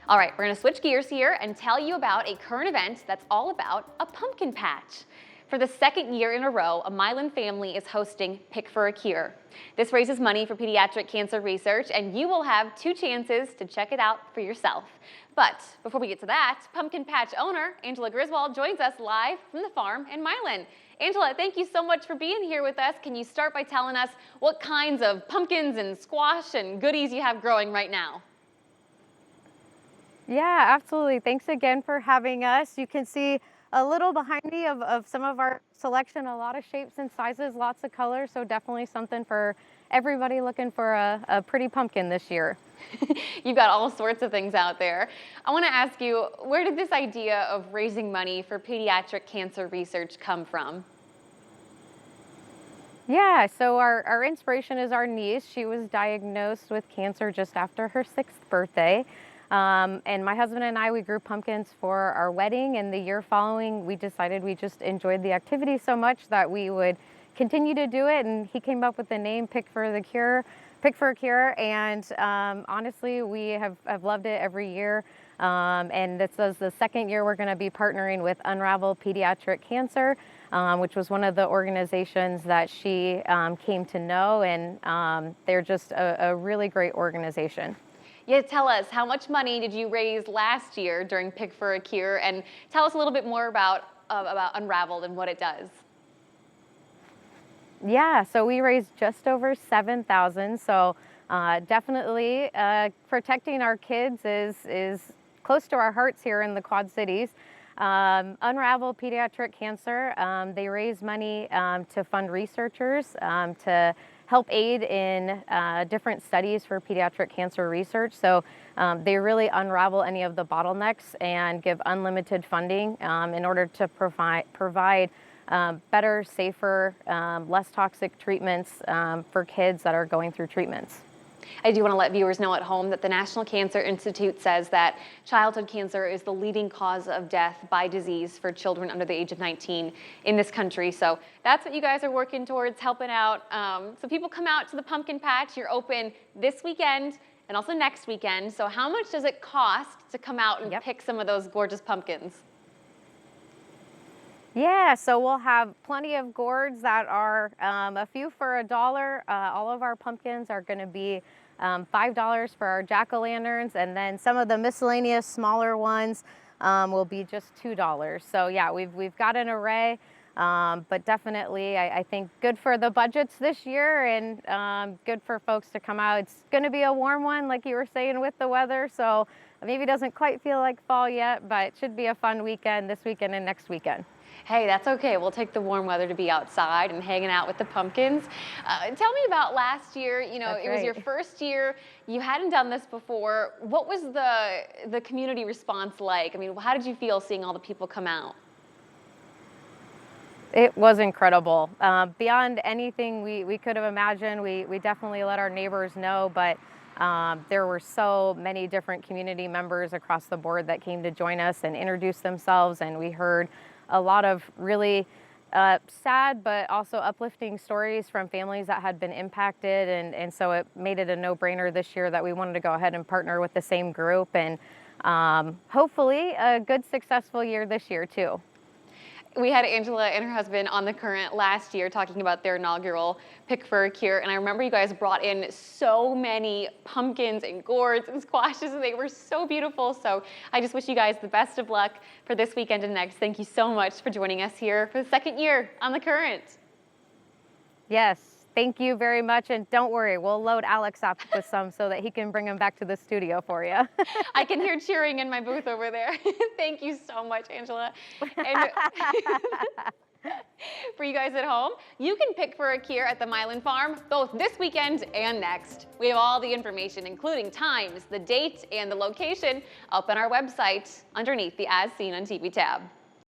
All right, we're going to switch gears here and tell you about a current event that's all about a pumpkin patch. For the second year in a row, a Milan family is hosting Pick for a Cure. This raises money for pediatric cancer research, and you will have 2 chances to check it out for yourself. But before we get to that, pumpkin patch owner Angela Griswold joins us live from the farm in Milan. Angela, thank you so much for being here with us. Can you start by telling us what kinds of pumpkins and squash and goodies you have growing right now? Yeah, absolutely. Thanks again for having us. You can see a little behind me of some of our selection, a lot of shapes and sizes, lots of colors. So definitely something for everybody looking for a pretty pumpkin this year. You've got all sorts of things out there. I want to ask you, where did this idea of raising money for pediatric cancer research come from? Yeah, so our inspiration is our niece. She was diagnosed with cancer just after her 6th birthday. And my husband and I, we grew pumpkins for our wedding, and the year following, we decided we just enjoyed the activity so much that we would continue to do it. And he came up with the name Pick for a Cure. And honestly, we have loved it every year. And this is the second year we're going to be partnering with Unravel Pediatric Cancer, which was one of the organizations that she came to know. And they're just a really great organization. Yeah, tell us, how much money did you raise last year during Pick for a Cure? And tell us a little bit more about Unraveled and what it does. Yeah, so we raised just over $7,000. So definitely protecting our kids is close to our hearts here in the Quad Cities. Unravel Pediatric Cancer, they raise money to fund researchers to help aid in different studies for pediatric cancer research. So they really unravel any of the bottlenecks and give unlimited funding in order to provide better, safer, less toxic treatments for kids that are going through treatments. I do want to let viewers know at home that the National Cancer Institute says that childhood cancer is the leading cause of death by disease for children under the age of 19 in this country. So that's what you guys are working towards, helping out. So people come out to the pumpkin patch. You're open this weekend and also next weekend. So how much does it cost to come out and pick some of those gorgeous pumpkins? Yeah, so we'll have plenty of gourds that are a few for $1. All of our pumpkins are going to be $5 for our jack-o'-lanterns, and then some of the miscellaneous smaller ones will be just $2. So yeah, we've got an array, but definitely I think good for the budgets this year, and good for folks to come out. It's going to be a warm one, like you were saying, with the weather, so maybe doesn't quite feel like fall yet, but it should be a fun weekend this weekend and next weekend. Hey, that's okay. We'll take the warm weather to be outside and hanging out with the pumpkins. Tell me about last year. You know, it was your first year. You hadn't done this before. What was the community response like? I mean, how did you feel seeing all the people come out? It was incredible. Beyond anything we could have imagined. We definitely let our neighbors know, but there were so many different community members across the board that came to join us and introduce themselves, and we heard a lot of really sad but also uplifting stories from families that had been impacted, and so it made it a no-brainer this year that we wanted to go ahead and partner with the same group, and hopefully a good successful year this year too. We had Angela and her husband on The Current last year talking about their inaugural Pick for a Cure, and I remember you guys brought in so many pumpkins and gourds and squashes, and they were so beautiful. So I just wish you guys the best of luck for this weekend and next. Thank you so much for joining us here for the second year on The Current. Yes, thank you very much, and don't worry, we'll load Alex up with some so that he can bring them back to the studio for you. I can hear cheering in my booth over there. Thank you so much, Angela. And for you guys at home, you can pick for a cure at the Milan Farm both this weekend and next. We have all the information, including times, the date, and the location up on our website underneath the As Seen on TV tab.